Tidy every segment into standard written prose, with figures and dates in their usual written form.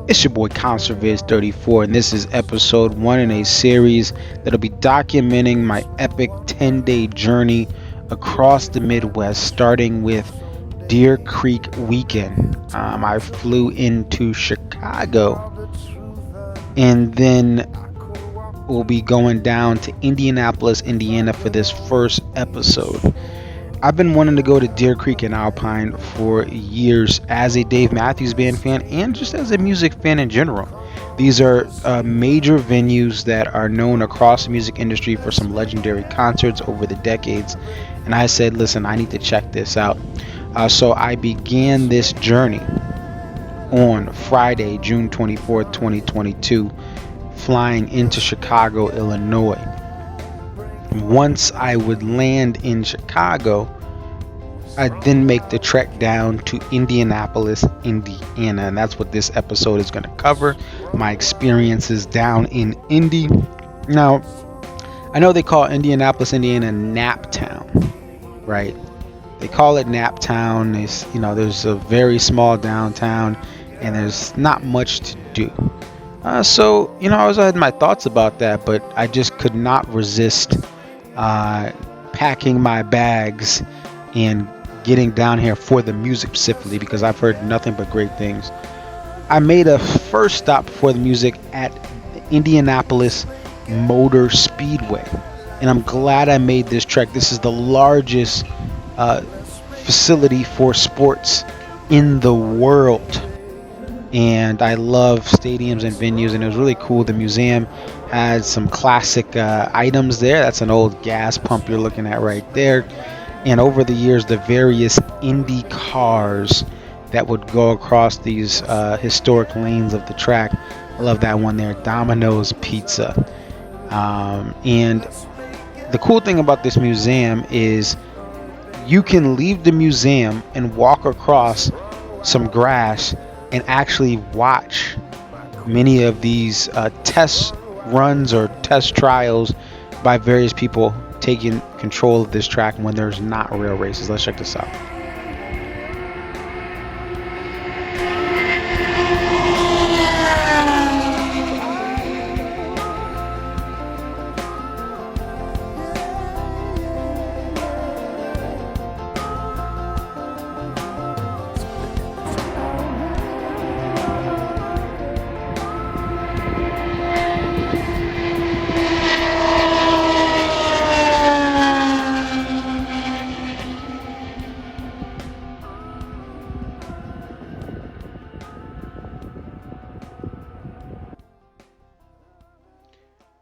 It's your boy ConserViz34, and this is episode 1 in a series that'll be documenting my epic 10-day journey across the Midwest, starting with Deer Creek weekend. I flew into Chicago, and then we'll be going down to Indianapolis, Indiana for this first episode. I've been wanting to go to Deer Creek and Alpine for years as a Dave Matthews Band fan and just as a music fan in general. These are major venues that are known across the music industry for some legendary concerts over the decades. And I said, listen, I need to check this out. So I began this journey on Friday, June 24th, 2022, flying into Chicago, Illinois. Once I would land in Chicago, I'd then make the trek down to Indianapolis, Indiana, and that's what this episode is going to cover. My experiences down in Indy. Now, I know they call Indianapolis, Indiana, Nap Town, right? They call it Nap Town. There's a very small downtown, and there's not much to do. I had my thoughts about that, but I just could not resist packing my bags and getting down here for the music specifically, because I've heard nothing but great things. I made a first stop for the music at Indianapolis Motor Speedway, and I'm glad I made this trek. This is the largest facility for sports in the world, and I love stadiums and venues, and it was really cool. The museum had some classic items there. That's an old gas pump you're looking at right there. And over the years, the various Indy cars that would go across these historic lanes of the track. I love that one there, Domino's Pizza. And the cool thing about this museum is you can leave the museum and walk across some grass and actually watch many of these test runs or test trials by various people taking control of this track when there's not real races. Let's check this out.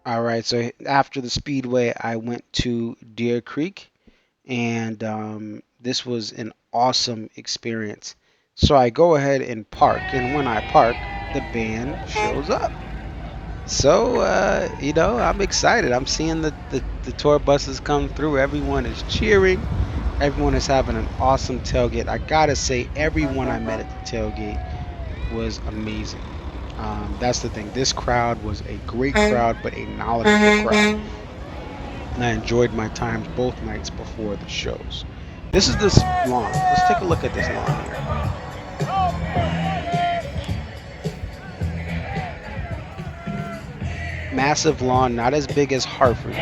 All right, so after the Speedway, I went to Deer Creek, and this was an awesome experience. So I go ahead and park, and when I park, the band shows up. So, I'm excited. I'm seeing the tour buses come through. Everyone is cheering. Everyone is having an awesome tailgate. I gotta say, everyone I met at the tailgate was amazing. That's the thing. This crowd was a great crowd, but a knowledgeable crowd. And I enjoyed my times both nights before the shows. This is this lawn. Let's take a look at this lawn here. Massive lawn, not as big as Hartford,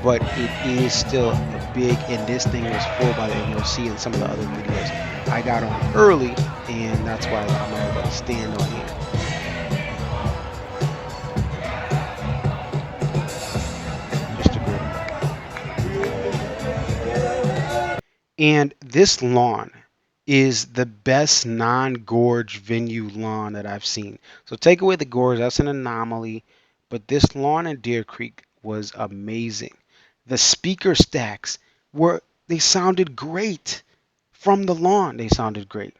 but it is still big, and this thing was full by the end. You'll see in some of the other videos. I got on early, and that's why I'm able to stand on here. Just a great. And this lawn is the best non-gorge venue lawn that I've seen. So take away the gorge, that's an anomaly, but this lawn in Deer Creek was amazing. The speaker stacks they sounded great. From the lawn, they sounded great.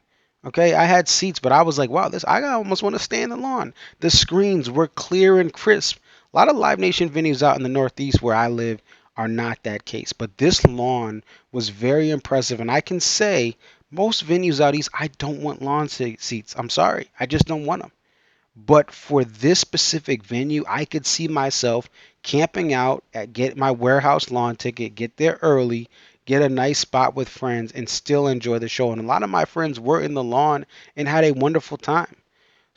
Okay, I had seats, but I was like, wow, I almost want to stay in the lawn. The screens were clear and crisp. A lot of Live Nation venues out in the Northeast where I live are not that case, but this lawn was very impressive, and I can say most venues out east, I don't want lawn seats. I'm sorry, I just don't want them. But for this specific venue, I could see myself camping out get my warehouse lawn ticket, get there early, get a nice spot with friends, and still enjoy the show. And a lot of my friends were in the lawn and had a wonderful time.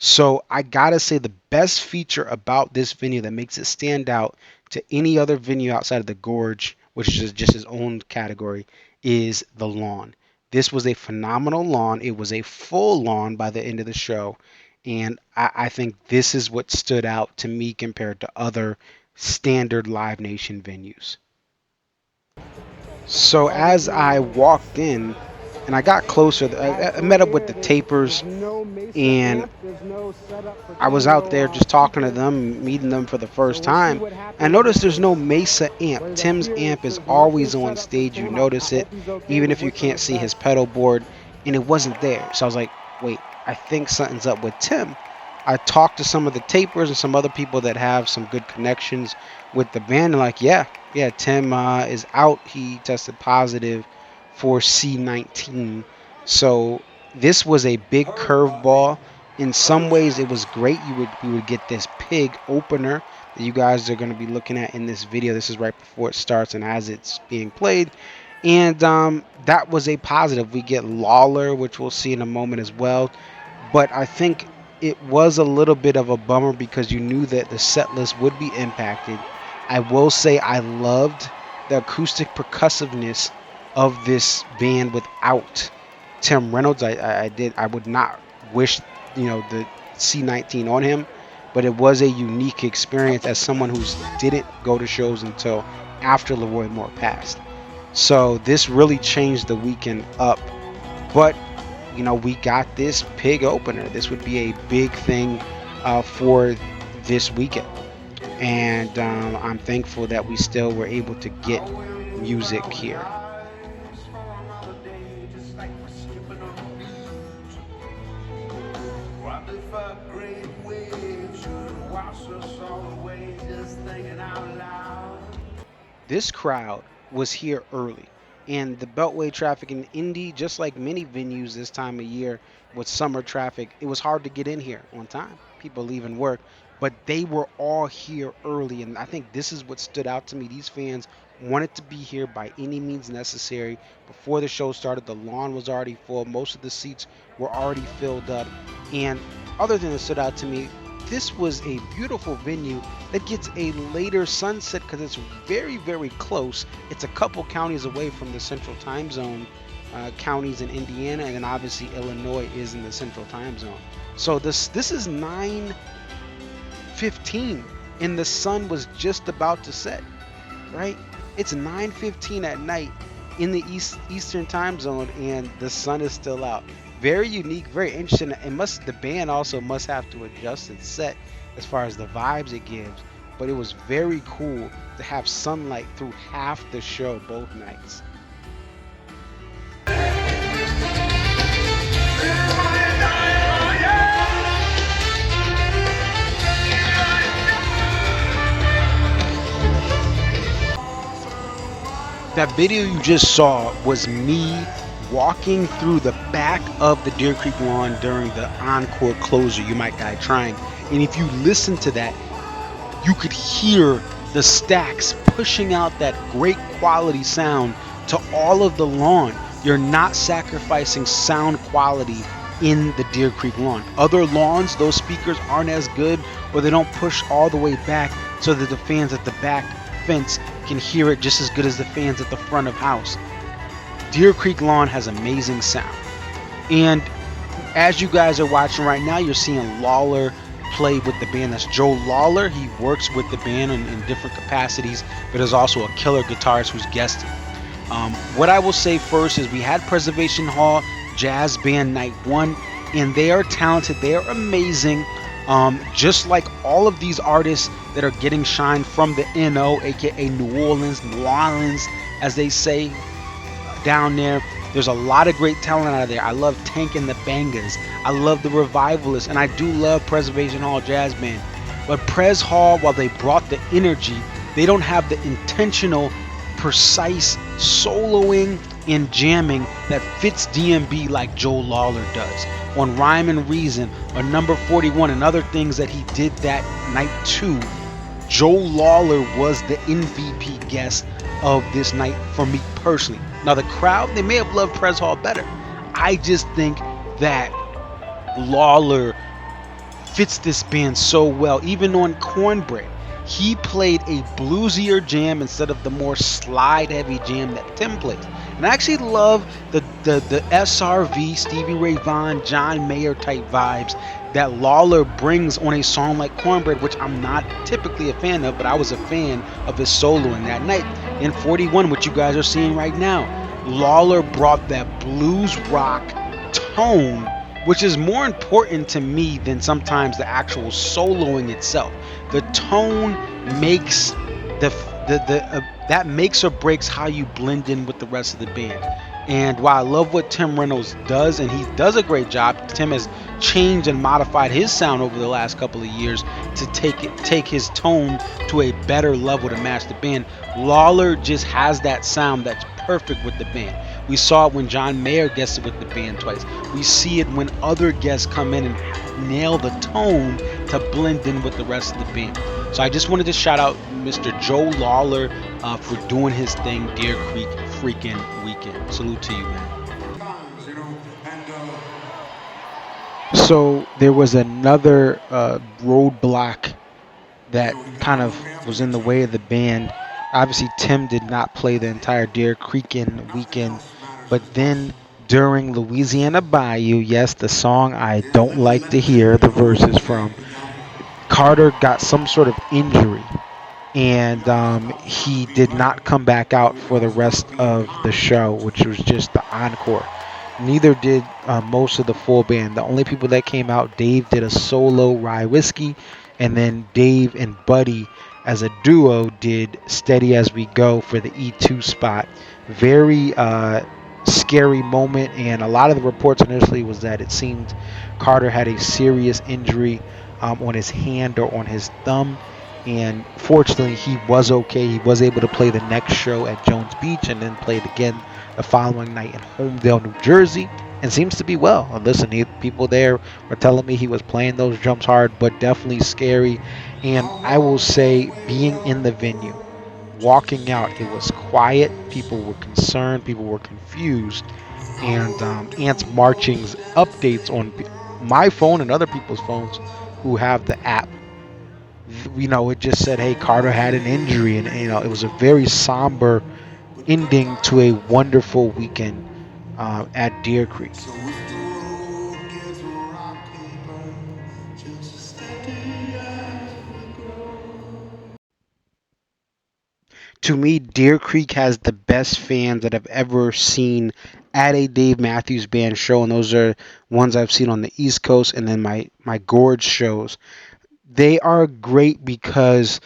So I gotta say the best feature about this venue that makes it stand out to any other venue outside of the Gorge, which is just its own category, is the lawn. This was a phenomenal lawn. It was a full lawn by the end of the show. And I think this is what stood out to me compared to other standard Live Nation venues. So as I walked in and I got closer, I met up with the tapers, and I was out there just talking to them, meeting them for the first time. I noticed there's no Mesa amp. Tim's amp is always on stage. You notice it, even if you can't see his pedal board, and it wasn't there. So I was like, wait, I think something's up with Tim. I talked to some of the tapers and some other people that have some good connections with the band, and like, yeah, Tim is out. He tested positive for C19. So this was a big curveball. In some ways, it was great. We would get this pig opener that you guys are going to be looking at in this video. This is right before it starts and as it's being played, and that was a positive. We get Lawler, which we'll see in a moment as well. But I think it was a little bit of a bummer because you knew that the set list would be impacted. I will say I loved the acoustic percussiveness of this band without Tim Reynolds. I would not wish the C19 on him, but it was a unique experience as someone who didn't go to shows until after Leroy Moore passed. So this really changed the weekend up. But we got this pig opener. This would be a big thing for this weekend, and I'm thankful that we still were able to get music here. This crowd was here early, and the Beltway traffic in Indy, just like many venues this time of year with summer traffic, it was hard to get in here on time. People leaving work, but they were all here early, and I think this is what stood out to me. These fans wanted to be here by any means necessary. Before the show started, the lawn was already full. Most of the seats were already filled up, and other thing that stood out to me, this was a beautiful venue that gets a later sunset because it's very, very close. It's a couple counties away from the central time zone counties in Indiana, and then obviously Illinois is in the central time zone. So this is 9:15, and the sun was just about to set, right? It's 9:15 at night in the Eastern time zone, and the sun is still out. Very unique, very interesting. The band also must have to adjust its set as far as the vibes it gives. But it was very cool to have sunlight through half the show both nights. That video you just saw was me walking through the back of the Deer Creek lawn during the encore closer, You Might Die Trying. And if you listen to that, you could hear the stacks pushing out that great quality sound to all of the lawn. You're not sacrificing sound quality in the Deer Creek lawn. Other lawns, those speakers aren't as good, or they don't push all the way back so that the fans at the back fence can hear it just as good as the fans at the front of house. Deer Creek lawn has amazing sound. And as you guys are watching right now, you're seeing Lawler play with the band. That's Joe Lawler. He works with the band in different capacities, but is also a killer guitarist who's guested. What I will say first is we had Preservation Hall Jazz Band Night 1, and they are talented. They are amazing. Just like all of these artists that are getting shine from the NO, aka New Orleans, as they say down there. There's a lot of great talent out of there. I love Tank and the Bangas. I love the Revivalists, and I do love Preservation Hall Jazz Band. But Pres Hall, while they brought the energy, they don't have the intentional, precise soloing and jamming that fits DMB like Joe Lawler does. On Rhyme and Reason, on Number 41, and other things that he did that night too, Joe Lawler was the MVP guest of this night for me personally. Now the crowd, they may have loved Pres Hall better. I just think that Lawler fits this band so well. Even on Cornbread, he played a bluesier jam instead of the more slide heavy jam that Tim plays. And I actually love the SRV, Stevie Ray Vaughan, John Mayer type vibes that Lawler brings on a song like Cornbread, which I'm not typically a fan of, but I was a fan of his soloing that night. In 41, which you guys are seeing right now, Lawler brought that blues rock tone, which is more important to me than sometimes the actual soloing itself. The tone makes that makes or breaks how you blend in with the rest of the band. And while I love what Tim Reynolds does, and he does a great job, Tim has changed and modified his sound over the last couple of years to take his tone to a better level to match the band. Lawler just has that sound that's perfect with the band. We saw it when John Mayer guested with the band twice. We see it when other guests come in and nail the tone to blend in with the rest of the band. So I just wanted to shout out Mr. Joe Lawler for doing his thing, Deer Creek freaking weekend. Salute to you, man. So there was another roadblock that kind of was in the way of the band. Obviously, Tim did not play the entire Deer Creekin weekend, but then during Louisiana Bayou, yes, the song I don't like to hear the verses from, Carter got some sort of injury, and he did not come back out for the rest of the show, which was just the encore. Neither did most of the full band. The only people that came out, Dave did a solo Rye Whiskey, and then Dave and Buddy as a duo did Steady As We Go for the E2 spot. Very scary moment, and a lot of the reports initially was that it seemed Carter had a serious injury on his hand or on his thumb, and fortunately he was okay. He was able to play the next show at Jones Beach and then played again the following night in Homedale, New Jersey, and seems to be well. And listen, people there were telling me he was playing those drums hard, but definitely scary. And I will say, being in the venue, walking out, it was quiet. People were concerned. People were confused. And Ants Marching's updates on my phone and other people's phones who have the app, it just said, hey, Carter had an injury. And, it was a very somber ending to a wonderful weekend at Deer Creek. To me, Deer Creek has the best fans that I've ever seen at a Dave Matthews Band show, and those are ones I've seen on the East Coast, and then my Gorge shows. They are great because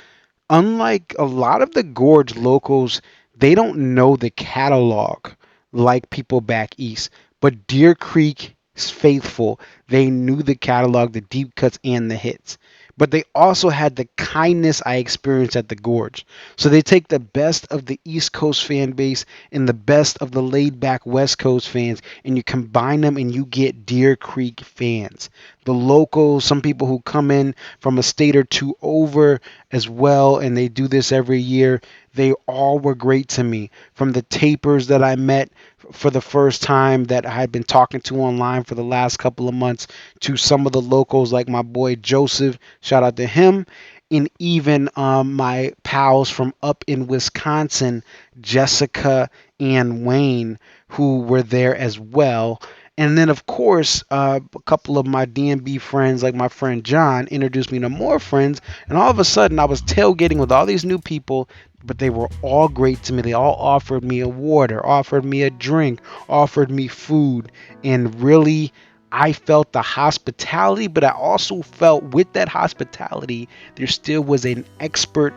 unlike a lot of the Gorge locals, they don't know the catalog like people back east. But Deer Creek is faithful. They knew the catalog, the deep cuts, and the hits. But they also had the kindness I experienced at the Gorge. So they take the best of the East Coast fan base and the best of the laid back West Coast fans, and you combine them and you get Deer Creek fans. The locals, some people who come in from a state or two over as well, and they do this every year. They all were great to me. From the tapers that I met for the first time that I had been talking to online for the last couple of months, to some of the locals like my boy Joseph, shout out to him, and even my pals from up in Wisconsin, Jessica and Wayne, who were there as well. And then, of course, a couple of my DMB friends, like my friend John, introduced me to more friends. And all of a sudden, I was tailgating with all these new people, but they were all great to me. They all offered me a water, offered me a drink, offered me food. And really, I felt the hospitality, but I also felt with that hospitality, there still was an expert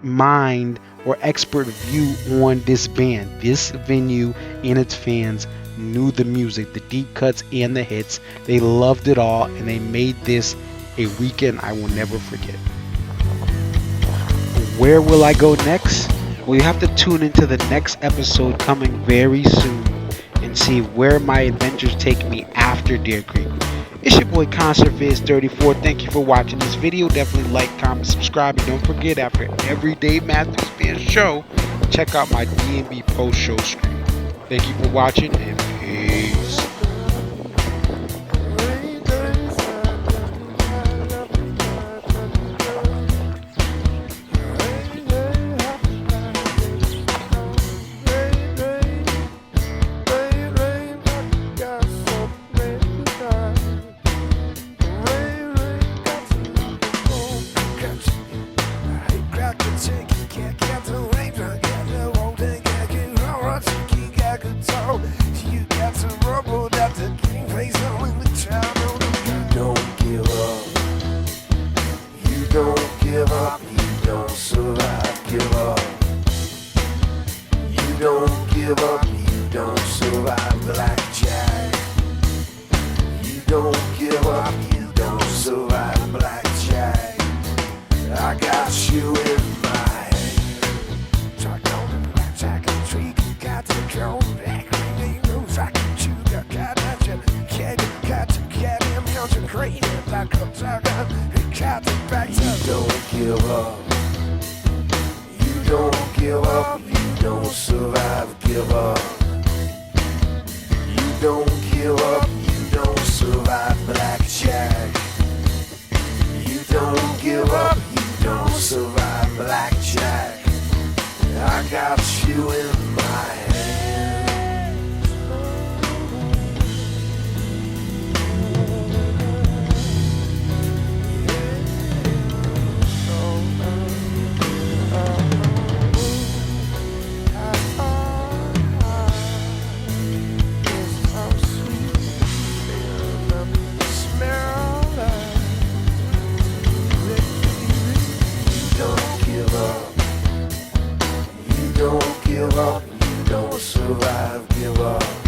mind or expert view on this band. This venue and its fans knew the music, the deep cuts and the hits. They loved it all, and they made this a weekend I will never forget. Where will I go next? Well, you have to tune into the next episode coming very soon and see where my adventures take me after Deer Creek. It's your boy ConcertViz34. Thank you for watching this video. Definitely like, comment, subscribe, and don't forget, after every Dave Matthews Band show, check out my DMB post show stream. Thank you for watching, and peace. Don't give up, you don't survive, give up.